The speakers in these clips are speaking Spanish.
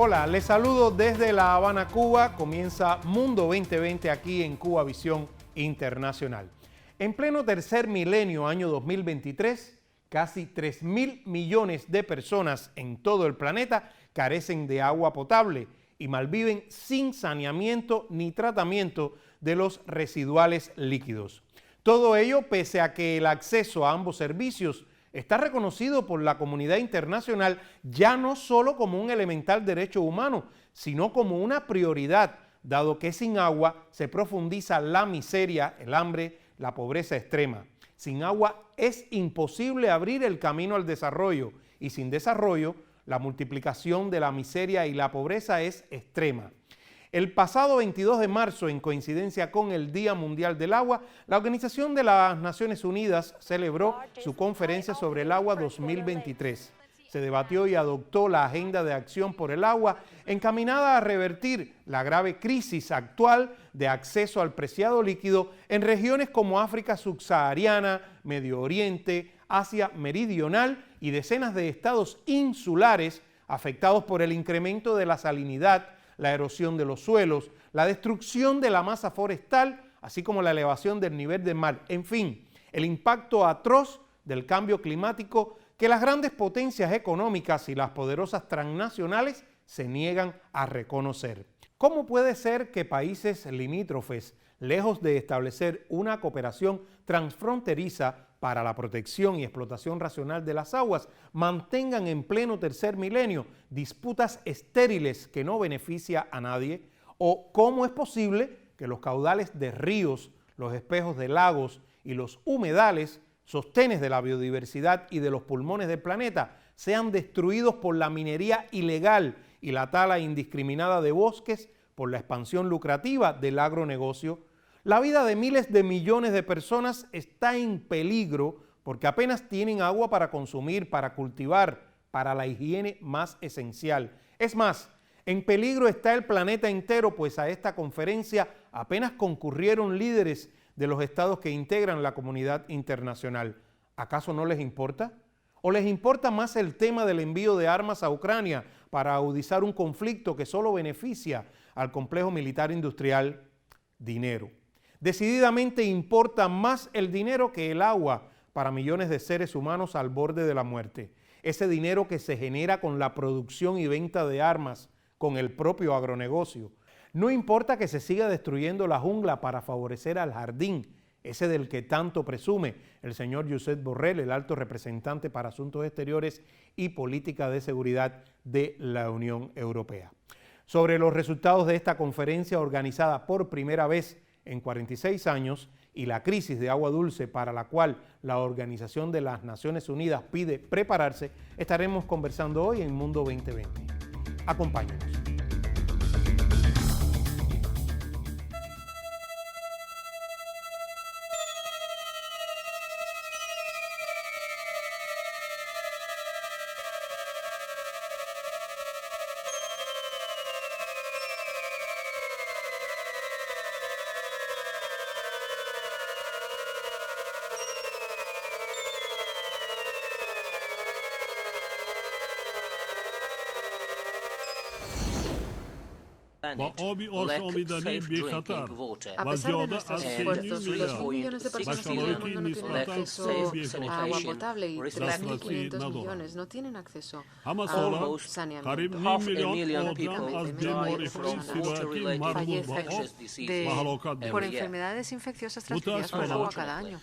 Hola, les saludo desde La Habana, Cuba. Comienza Mundo 2020 aquí en Cuba Visión Internacional. En pleno tercer milenio, año 2023, casi 3.000 millones de personas en todo el planeta carecen de agua potable y malviven sin saneamiento ni tratamiento de los residuales líquidos. Todo ello pese a que el acceso a ambos servicios está reconocido por la comunidad internacional ya no solo como un elemental derecho humano, sino como una prioridad, dado que sin agua se profundiza la miseria, el hambre, la pobreza extrema. Sin agua es imposible abrir el camino al desarrollo y sin desarrollo la multiplicación de la miseria y la pobreza es extrema. El pasado 22 de marzo, en coincidencia con el Día Mundial del Agua, la Organización de las Naciones Unidas celebró su Conferencia sobre el Agua 2023. Se debatió y adoptó la Agenda de Acción por el Agua, encaminada a revertir la grave crisis actual de acceso al preciado líquido en regiones como África subsahariana, Medio Oriente, Asia Meridional y decenas de estados insulares afectados por el incremento de la salinidad, la erosión de los suelos, la destrucción de la masa forestal, así como la elevación del nivel del mar. En fin, el impacto atroz del cambio climático que las grandes potencias económicas y las poderosas transnacionales se niegan a reconocer. ¿Cómo puede ser que países limítrofes, lejos de establecer una cooperación transfronteriza para la protección y explotación racional de las aguas, mantengan en pleno tercer milenio disputas estériles que no beneficia a nadie? ¿O cómo es posible que los caudales de ríos, los espejos de lagos y los humedales, sostenes de la biodiversidad y de los pulmones del planeta, sean destruidos por la minería ilegal y la tala indiscriminada de bosques por la expansión lucrativa del agronegocio? La vida de miles de millones de personas está en peligro porque apenas tienen agua para consumir, para cultivar, para la higiene más esencial. Es más, en peligro está el planeta entero, pues a esta conferencia apenas concurrieron líderes de los estados que integran la comunidad internacional. ¿Acaso no les importa? ¿O les importa más el tema del envío de armas a Ucrania para agudizar un conflicto que solo beneficia al complejo militar industrial? Dinero. Decididamente importa más el dinero que el agua para millones de seres humanos al borde de la muerte. Ese dinero que se genera con la producción y venta de armas, con el propio agronegocio. No importa que se siga destruyendo la jungla para favorecer al jardín, ese del que tanto presume el señor Josep Borrell, el alto representante para Asuntos Exteriores y Política de Seguridad de la Unión Europea. Sobre los resultados de esta conferencia organizada por primera vez en 46 años y la crisis de agua dulce para la cual la Organización de las Naciones Unidas pide prepararse, estaremos conversando hoy en Mundo 2020. Acompáñanos. A pesar de nuestros esfuerzos, 2.000 millones de personas en el mundo no tienen acceso a agua potable y 3.500 millones no tienen acceso a saneamiento. Fallece por enfermedades infecciosas transmitidas por el agua cada año.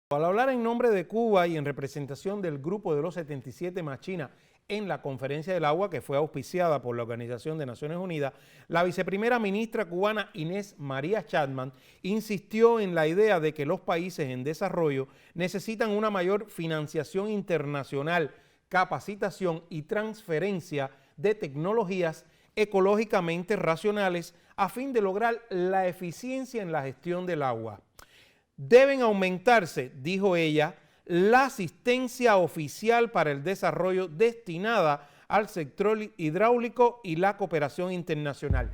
Al hablar en nombre de Cuba y en representación del Grupo de los 77 más China en la Conferencia del Agua, que fue auspiciada por la Organización de Naciones Unidas, la viceprimera ministra cubana Inés María Chapman insistió en la idea de que los países en desarrollo necesitan una mayor financiación internacional, capacitación y transferencia de tecnologías ecológicamente racionales a fin de lograr la eficiencia en la gestión del agua. Deben aumentarse, dijo ella, la asistencia oficial para el desarrollo destinada al sector hidráulico y la cooperación internacional.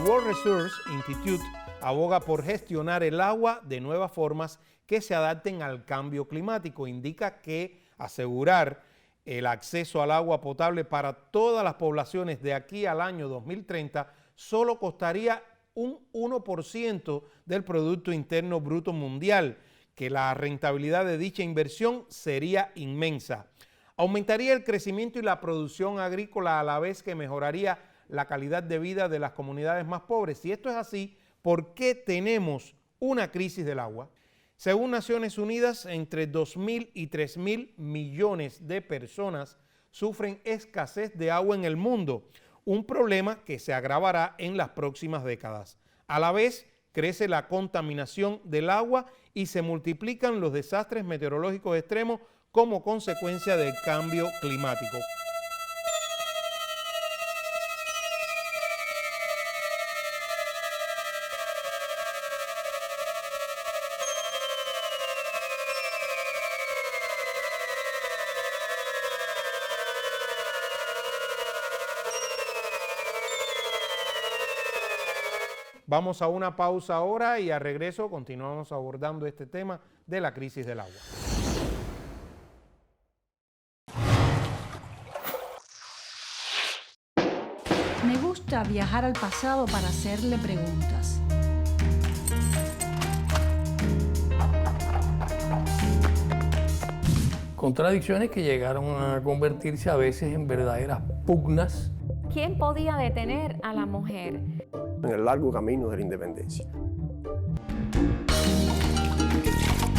World Resource Institute aboga por gestionar el agua de nuevas formas que se adapten al cambio climático. Indica que asegurar el acceso al agua potable para todas las poblaciones de aquí al año 2030 solo costaría un 1% del Producto Interno Bruto Mundial, que la rentabilidad de dicha inversión sería inmensa. Aumentaría el crecimiento y la producción agrícola a la vez que mejoraría la calidad de vida de las comunidades más pobres. Si esto es así, ¿por qué tenemos una crisis del agua? Según Naciones Unidas, entre 2.000 y 3.000 millones de personas sufren escasez de agua en el mundo, un problema que se agravará en las próximas décadas. A la vez, crece la contaminación del agua y se multiplican los desastres meteorológicos extremos como consecuencia del cambio climático. Vamos a una pausa ahora y a regreso continuamos abordando este tema de la crisis del agua. Me gusta viajar al pasado para hacerle preguntas. Contradicciones que llegaron a convertirse a veces en verdaderas pugnas. ¿Quién podía detener a la mujer en el largo camino de la independencia?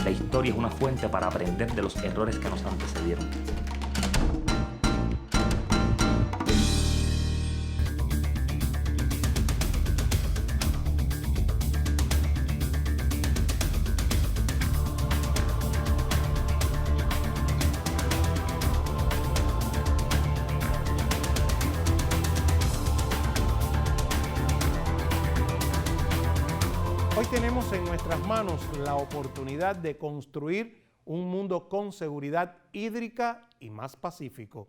La historia es una fuente para aprender de los errores que nos antecedieron. Hoy tenemos en nuestras manos la oportunidad de construir un mundo con seguridad hídrica y más pacífico.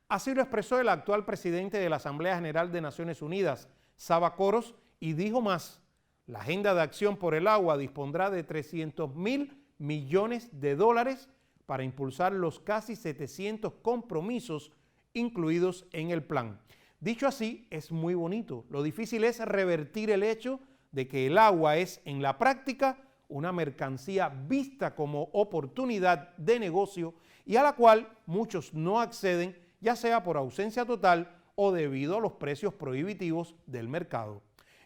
Así lo expresó el actual presidente de la Asamblea General de Naciones Unidas, Saba Coros, y dijo más: la Agenda de Acción por el Agua dispondrá de 300.000 millones de dólares para impulsar los casi 700 compromisos incluidos en el plan. Dicho así, es muy bonito. Lo difícil es revertir el hecho de que el agua es en la práctica una mercancía vista como oportunidad de negocio y a la cual muchos no acceden, ya sea por ausencia total o debido a los precios prohibitivos del mercado.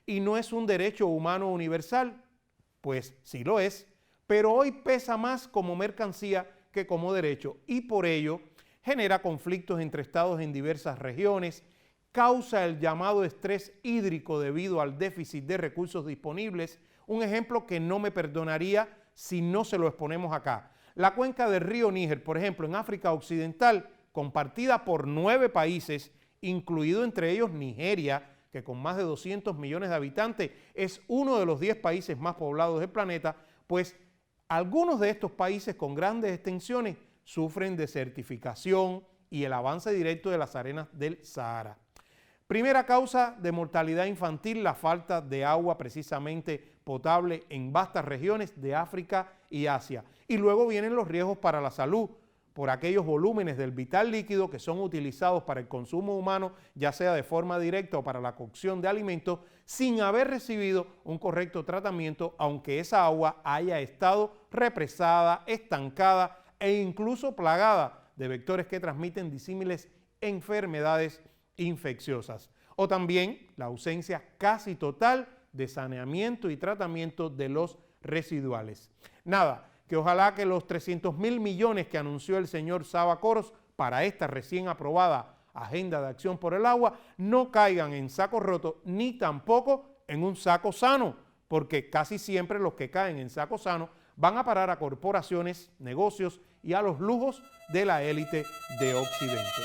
¿Y no es un derecho humano universal? Pues sí lo es, pero hoy pesa más como mercancía que como derecho y por ello genera conflictos entre estados en diversas regiones, causa el llamado estrés hídrico debido al déficit de recursos disponibles, un ejemplo que no me perdonaría si no se lo exponemos acá. La cuenca del río Níger, por ejemplo, en África Occidental, compartida por 9 países, incluido entre ellos Nigeria, que con más de 200 millones de habitantes es uno de los 10 países más poblados del planeta, pues algunos de estos países con grandes extensiones sufren desertificación y el avance directo de las arenas del Sahara. Primera causa de mortalidad infantil, la falta de agua precisamente potable en vastas regiones de África y Asia. Y luego vienen los riesgos para la salud por aquellos volúmenes del vital líquido que son utilizados para el consumo humano, ya sea de forma directa o para la cocción de alimentos, sin haber recibido un correcto tratamiento, aunque esa agua haya estado represada, estancada e incluso plagada de vectores que transmiten disímiles enfermedades infecciosas. O también la ausencia casi total de saneamiento y tratamiento de los residuales. Nada, que ojalá que los 300.000 millones que anunció el señor Saba Coros para esta recién aprobada Agenda de Acción por el Agua no caigan en saco roto ni tampoco en un saco sano, porque casi siempre los que caen en saco sano van a parar a corporaciones, negocios y a los lujos de la élite de Occidente.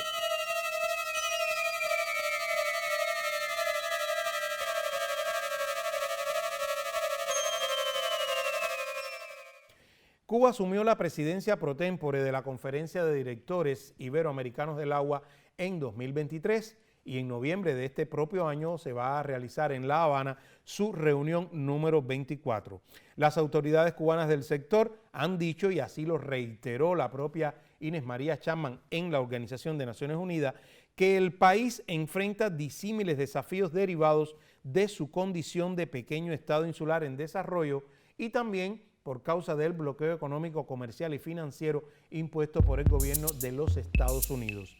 Cuba asumió la presidencia pro tempore de la Conferencia de Directores Iberoamericanos del Agua en 2023 y en noviembre de este propio año se va a realizar en La Habana su reunión número 24. Las autoridades cubanas del sector han dicho, y así lo reiteró la propia Inés María Chapman en la Organización de Naciones Unidas, que el país enfrenta disímiles desafíos derivados de su condición de pequeño estado insular en desarrollo y también por causa del bloqueo económico, comercial y financiero impuesto por el gobierno de los Estados Unidos.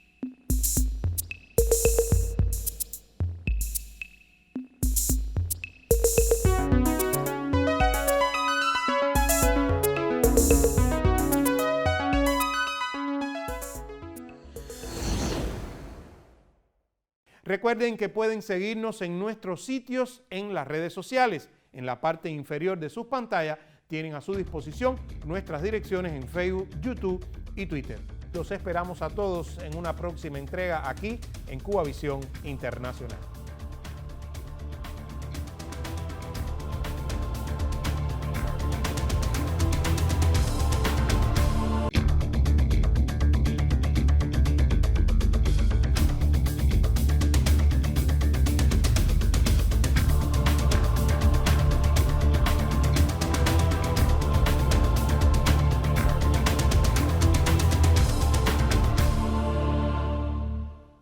Recuerden que pueden seguirnos en nuestros sitios en las redes sociales. En la parte inferior de sus pantallas tienen a su disposición nuestras direcciones en Facebook, YouTube y Twitter. Los esperamos a todos en una próxima entrega aquí en Cuba Visión Internacional.